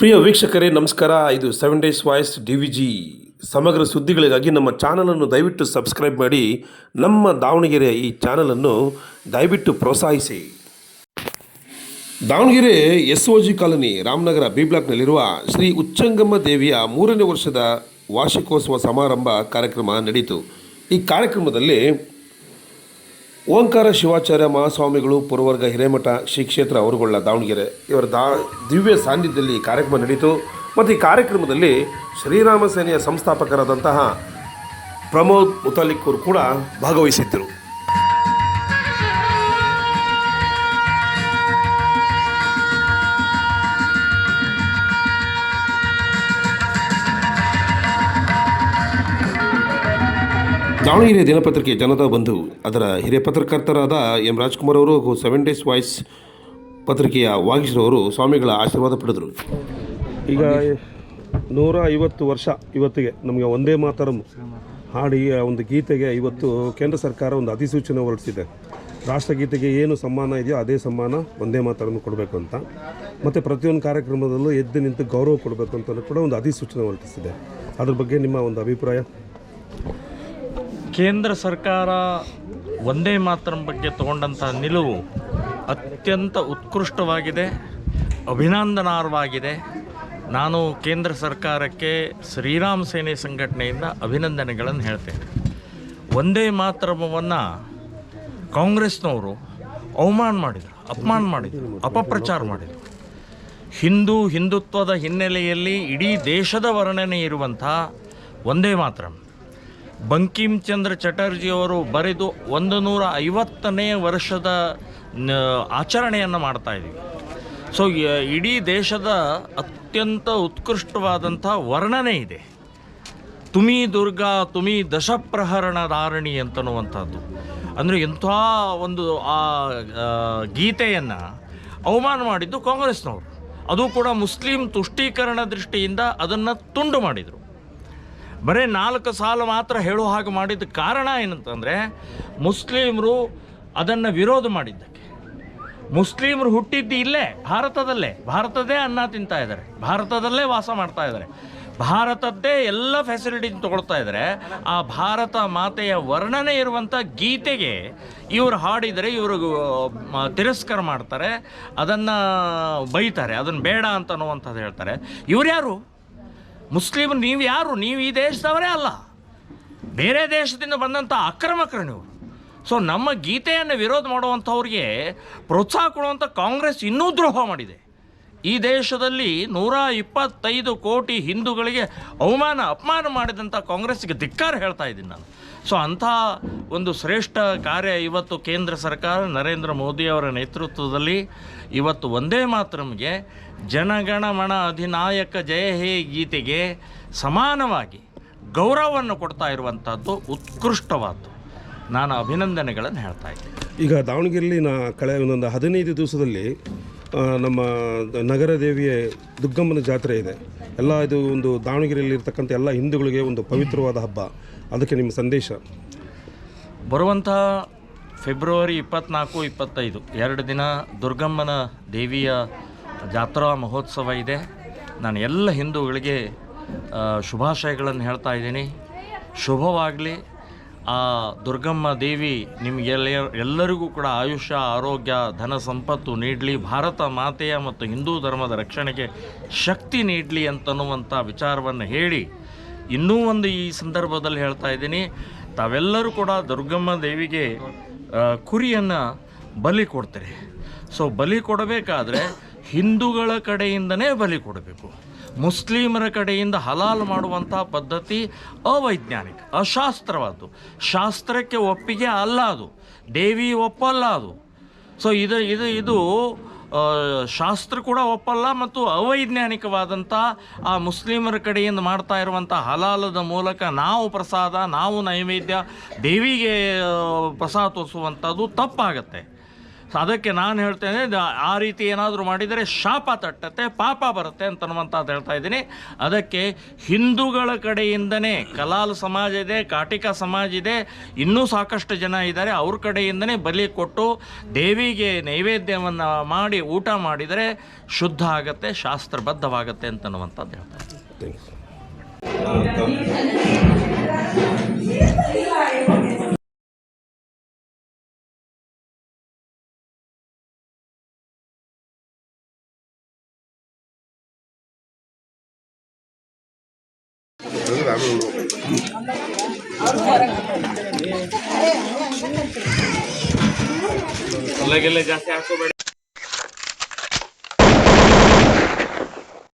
ಪ್ರಿಯ ವೀಕ್ಷಕರೇ ನಮಸ್ಕಾರ. ಇದು 7 ಡೇಸ್ ವಾಯ್ಸ್ DVG ಸಮಗ್ರ ಸುದ್ದಿಗಳಿಗಾಗಿ ನಮ್ಮ ಚಾನಲನ್ನು ದಯವಿಟ್ಟು ಸಬ್ಸ್ಕ್ರೈಬ್ ಮಾಡಿ. ನಮ್ಮ ದಾವಣಗೆರೆಯ ಈ ಚಾನಲನ್ನು ದಯವಿಟ್ಟು ಪ್ರೋತ್ಸಾಹಿಸಿ. Davanagere SOG colony Ramanagara B ಬ್ಲಾಕ್ನಲ್ಲಿರುವ ಶ್ರೀ ಉಚ್ಚಂಗಮ್ಮ ದೇವಿಯ 3ನೇ ವರ್ಷದ ವಾರ್ಷಿಕೋತ್ಸವ ಸಮಾರಂಭ ಕಾರ್ಯಕ್ರಮ ನಡೆಯಿತು. ಈ ಕಾರ್ಯಕ್ರಮದಲ್ಲಿ ಓಂಕಾರ ಶಿವಾಚಾರ್ಯ ಮಹಾಸ್ವಾಮಿಗಳು ಪುರವರ್ಗ ಹಿರೇಮಠ ಶ್ರೀ ಕ್ಷೇತ್ರ ಅವರುಗಳ ದಾವಣಗೆರೆ ಇವರ ದಿವ್ಯ ಸಾನ್ನಿಧ್ಯದಲ್ಲಿ ಕಾರ್ಯಕ್ರಮ ನಡೆಯಿತು. ಮತ್ತು ಈ ಕಾರ್ಯಕ್ರಮದಲ್ಲಿ ಶ್ರೀರಾಮ ಸೇನೆಯ ಸಂಸ್ಥಾಪಕರಾದಂತಹ ಪ್ರಮೋದ್ ಮುತಾಲಿಕ್ ಕೂಡ ಭಾಗವಹಿಸಿದ್ದರು. ದಾವಣಗೆರೆ ದಿನಪತ್ರಿಕೆ ಜನತಾ ಬಂಧು ಅದರ ಹಿರಿಯ ಪತ್ರಕರ್ತರಾದ ಎಂ ರಾಜ್ಕುಮಾರ್ ಅವರು ಹಾಗೂ 7 ಡೇಸ್ ವಾಯ್ಸ್ ಪತ್ರಿಕೆಯ ವಾಗೀಶ್ರವರು ಸ್ವಾಮಿಗಳ ಆಶೀರ್ವಾದ ಪಡೆದರು. ಈಗ 150 ವರ್ಷ ಇವತ್ತಿಗೆ ನಮಗೆ ಒಂದೇ ಮಾತರಂ ಹಾಡಿ ಒಂದು ಗೀತೆಗೆ ಇವತ್ತು ಕೇಂದ್ರ ಸರ್ಕಾರ ಒಂದು ಅಧಿಸೂಚನೆ ಹೊರಡಿಸಿದೆ. ರಾಷ್ಟ್ರಗೀತೆಗೆ ಏನು ಸಮ್ಮಾನ ಇದೆಯೋ ಅದೇ ಸಮ್ಮಾನ ಒಂದೇ ಮಾತರಂ ಕೊಡಬೇಕು ಅಂತ, ಮತ್ತು ಪ್ರತಿಯೊಂದು ಕಾರ್ಯಕ್ರಮದಲ್ಲೂ ಎದ್ದು ನಿಂತು ಗೌರವ ಕೊಡಬೇಕು ಅಂತ ಕೂಡ ಒಂದು ಅಧಿಸೂಚನೆ ಹೊರಡಿಸಿದೆ. ಅದ್ರ ಬಗ್ಗೆ ನಿಮ್ಮ ಒಂದು ಅಭಿಪ್ರಾಯ? ಕೇಂದ್ರ ಸರ್ಕಾರ ಒಂದೇ ಮಾತರಂ ಬಗ್ಗೆ ತಗೊಂಡಂಥ ನಿಲುವು ಅತ್ಯಂತ ಉತ್ಕೃಷ್ಟವಾಗಿದೆ, ಅಭಿನಂದನಾರ್ಹವಾಗಿದೆ. ನಾನು ಕೇಂದ್ರ ಸರ್ಕಾರಕ್ಕೆ ಶ್ರೀರಾಮ ಸೇನೆ ಸಂಘಟನೆಯಿಂದ ಅಭಿನಂದನೆಗಳನ್ನು ಹೇಳ್ತೇನೆ. ಒಂದೇ ಮಾತರಮವನ್ನು ಕಾಂಗ್ರೆಸ್ನವರು ಅವಮಾನ ಮಾಡಿದರು, ಅಪಮಾನ ಮಾಡಿದರು, ಅಪಪ್ರಚಾರ ಮಾಡಿದರು. ಹಿಂದುತ್ವದ ಹಿನ್ನೆಲೆಯಲ್ಲಿ ಇಡೀ ದೇಶದ ವರ್ಣನೆ ಇರುವಂಥ ಒಂದೇ ಮಾತರಂ ಬಂಕಿಮ್ ಚಂದ್ರ ಚಟರ್ಜಿಯವರು ಬರೆದು 150ನೇ ವರ್ಷದ ಆಚರಣೆಯನ್ನು ಮಾಡ್ತಾಯಿದ್ದೀವಿ. ಸೊ ಇಡೀ ದೇಶದ ಅತ್ಯಂತ ಉತ್ಕೃಷ್ಟವಾದಂಥ ವರ್ಣನೆ ಇದೆ. ತುಮಿ ದುರ್ಗಾ ತುಮಿ ದಶಪ್ರಹರಣ ಧಾರಣಿ ಅಂತನ್ನುವಂಥದ್ದು. ಅಂದರೆ ಎಂಥ ಒಂದು ಆ ಗೀತೆಯನ್ನು ಅವಮಾನ ಮಾಡಿದ್ದು ಕಾಂಗ್ರೆಸ್ನವರು. ಅದು ಕೂಡ ಮುಸ್ಲಿಂ ತುಷ್ಟೀಕರಣ ದೃಷ್ಟಿಯಿಂದ ಅದನ್ನು ತುಂಡು ಮಾಡಿದರು. ಬರೀ 4 ಸಾಲು ಮಾತ್ರ ಹೇಳೋ ಹಾಗೆ ಮಾಡಿದ ಕಾರಣ ಏನಂತಂದರೆ ಮುಸ್ಲಿಮರು ಅದನ್ನು ವಿರೋಧ ಮಾಡಿದ್ದಕ್ಕೆ. ಮುಸ್ಲಿಮರು ಹುಟ್ಟಿದ್ದು ಇಲ್ಲೇ ಭಾರತದೇ ಅನ್ನ ತಿಂತಾ ಇದ್ದಾರೆ, ಭಾರತದಲ್ಲೇ ವಾಸ ಮಾಡ್ತಾ ಇದ್ದಾರೆ, ಭಾರತದ್ದೇ ಎಲ್ಲ ಫೆಸಿಲಿಟಿ ತೊಗೊಳ್ತಾ ಇದ್ದಾರೆ. ಆ ಭಾರತ ಮಾತೆಯ ವರ್ಣನೆ ಇರುವಂಥ ಗೀತೆಗೆ ಇವರು ಹಾಡಿದರೆ ಇವರು ತಿರಸ್ಕಾರ ಮಾಡ್ತಾರೆ, ಅದನ್ನು ಬೈತಾರೆ, ಅದನ್ನು ಬೇಡ ಅಂತ ಅನ್ನುವಂಥದ್ದು ಹೇಳ್ತಾರೆ. ಇವ್ರು ಯಾರು? ಮುಸ್ಲಿಮರು ನೀವು ಯಾರು? ನೀವು ಈ ದೇಶದವರೇ ಅಲ್ಲ, ಬೇರೆ ದೇಶದಿಂದ ಬಂದಂಥ ಅಕ್ರಮಕರು ನೀವು. ಸೊ ನಮ್ಮ ಗೀತೆಯನ್ನು ವಿರೋಧ ಮಾಡುವಂಥವ್ರಿಗೆ ಪ್ರೋತ್ಸಾಹ ಕೊಡುವಂಥ ಕಾಂಗ್ರೆಸ್ ಇನ್ನೂ ದ್ರೋಹ ಮಾಡಿದೆ. ಈ ದೇಶದಲ್ಲಿ 125 ಕೋಟಿ ಹಿಂದೂಗಳಿಗೆ ಅಪಮಾನ ಮಾಡಿದಂಥ ಕಾಂಗ್ರೆಸ್ಗೆ ಧಿಕ್ಕಾರ ಹೇಳ್ತಾ ಇದ್ದೀನಿ ನಾನು. ಸೊ ಅಂಥ ಒಂದು ಶ್ರೇಷ್ಠ ಕಾರ್ಯ ಇವತ್ತು ಕೇಂದ್ರ ಸರ್ಕಾರ ನರೇಂದ್ರ ಮೋದಿಯವರ ನೇತೃತ್ವದಲ್ಲಿ ಇವತ್ತು ಒಂದೇ ಮಾತರಂಗೆ ಜನಗಣಮನ ಅಧಿನಾಯಕ ಜಯ ಹೇ ಗೀತೆಗೆ ಸಮಾನವಾಗಿ ಗೌರವವನ್ನು ಕೊಡ್ತಾ ಇರುವಂಥದ್ದು ಉತ್ಕೃಷ್ಟವಾದ್ದು. ನಾನು ಅಭಿನಂದನೆಗಳನ್ನು ಹೇಳ್ತಾ ಇದ್ದೀನಿ. ಈಗ ದಾವಣಗೆರೆಯಲ್ಲಿ ಕಳೆದ ಒಂದು 15 ದಿವಸದಲ್ಲಿ ನಮ್ಮ ನಗರ ದೇವಿಯ ದುಗ್ಗಮ್ಮನ ಜಾತ್ರೆ ಇದೆ. ಎಲ್ಲ ಇದು ಒಂದು ದಾವಣಗೆರೆಯಲ್ಲಿರ್ತಕ್ಕಂಥ ಎಲ್ಲ ಹಿಂದೂಗಳಿಗೆ ಒಂದು ಪವಿತ್ರವಾದ ಹಬ್ಬ. ಅದಕ್ಕೆ ನಿಮ್ಮ ಸಂದೇಶ? ಬರುವಂಥ ಫೆಬ್ರವರಿ 24, 25 2 ದಿನ ದುರ್ಗಮ್ಮನ ದೇವಿಯ ಜಾತ್ರಾ ಮಹೋತ್ಸವ ಇದೆ. ನಾನು ಎಲ್ಲ ಹಿಂದೂಗಳಿಗೆ ಶುಭಾಶಯಗಳನ್ನು ಹೇಳ್ತಾ ಇದ್ದೀನಿ. ಶುಭವಾಗಲಿ. ಆ ದುರ್ಗಮ್ಮ ದೇವಿ ಎಲ್ಲರಿಗೂ ಕೂಡ ಆಯುಷ್ಯ, ಆರೋಗ್ಯ, ಧನ ಸಂಪತ್ತು ನೀಡಲಿ, ಭಾರತ ಮಾತೆಯ ಮತ್ತು ಹಿಂದೂ ಧರ್ಮದ ರಕ್ಷಣೆಗೆ ಶಕ್ತಿ ನೀಡಲಿ ಅಂತನ್ನುವಂಥ ವಿಚಾರವನ್ನು ಹೇಳಿ, ಇನ್ನೂ ಒಂದು ಈ ಸಂದರ್ಭದಲ್ಲಿ ಹೇಳ್ತಾ ಇದ್ದೀನಿ, ತಾವೆಲ್ಲರೂ ಕೂಡ ದುರ್ಗಮ್ಮ ದೇವಿಗೆ ಕುರಿಯನ್ನು ಬಲಿ ಕೊಡ್ತಾರೆ. ಸೊ ಬಲಿ ಕೊಡಬೇಕಾದ್ರೆ ಹಿಂದೂಗಳ ಕಡೆಯಿಂದನೇ ಬಲಿ ಕೊಡಬೇಕು. ಮುಸ್ಲಿಮರ ಕಡೆಯಿಂದ ಹಲಾಲು ಮಾಡುವಂಥ ಪದ್ಧತಿ ಅವೈಜ್ಞಾನಿಕ, ಅಶಾಸ್ತ್ರವಾದ್ದು, ಶಾಸ್ತ್ರಕ್ಕೆ ಒಪ್ಪಿಗೆ ಅಲ್ಲ, ಅದು ದೇವಿ ಒಪ್ಪಲ್ಲ ಅದು. ಸೊ ಇದು ಶಾಸ್ತ್ರ ಕೂಡ ಒಪ್ಪಲ್ಲ ಮತ್ತು ಅವೈಜ್ಞಾನಿಕವಾದಂಥ ಆ ಮುಸ್ಲಿಮರ ಕಡೆಯಿಂದ ಮಾಡ್ತಾ ಇರುವಂಥ ಹಲಾಲದ ಮೂಲಕ ನಾವು ನೈವೇದ್ಯ ದೇವಿಗೆ ಪ್ರಸಾದ ತೋರಿಸುವಂಥದ್ದು ತಪ್ಪಾಗತ್ತೆ. ಅದಕ್ಕೆ ನಾನು ಹೇಳ್ತೇನೆ, ಆ ರೀತಿ ಏನಾದರೂ ಮಾಡಿದರೆ ಶಾಪ ತಟ್ಟತ್ತೆ, ಪಾಪ ಬರುತ್ತೆ ಅಂತನ್ನುವಂಥದ್ದು ಹೇಳ್ತಾ ಇದ್ದೀನಿ. ಅದಕ್ಕೆ ಹಿಂದೂಗಳ ಕಡೆಯಿಂದನೇ ಕಲಾಲ್ ಸಮಾಜ ಇದೆ, ಕಾಟಿಕ ಸಮಾಜ ಇದೆ, ಇನ್ನೂ ಸಾಕಷ್ಟು ಜನ ಇದ್ದಾರೆ, ಅವ್ರ ಕಡೆಯಿಂದನೇ ಬಲಿ ಕೊಟ್ಟು ದೇವಿಗೆ ನೈವೇದ್ಯವನ್ನು ಮಾಡಿ ಊಟ ಮಾಡಿದರೆ ಶುದ್ಧ ಆಗತ್ತೆ, ಶಾಸ್ತ್ರಬದ್ಧವಾಗತ್ತೆ ಅಂತನ್ನುವಂಥದ್ದು ಹೇಳ್ತಾ ಇದ್ದೀನಿ. ಜಾಸ್ತಿ ಹಾಕೋಬೇಡಿ.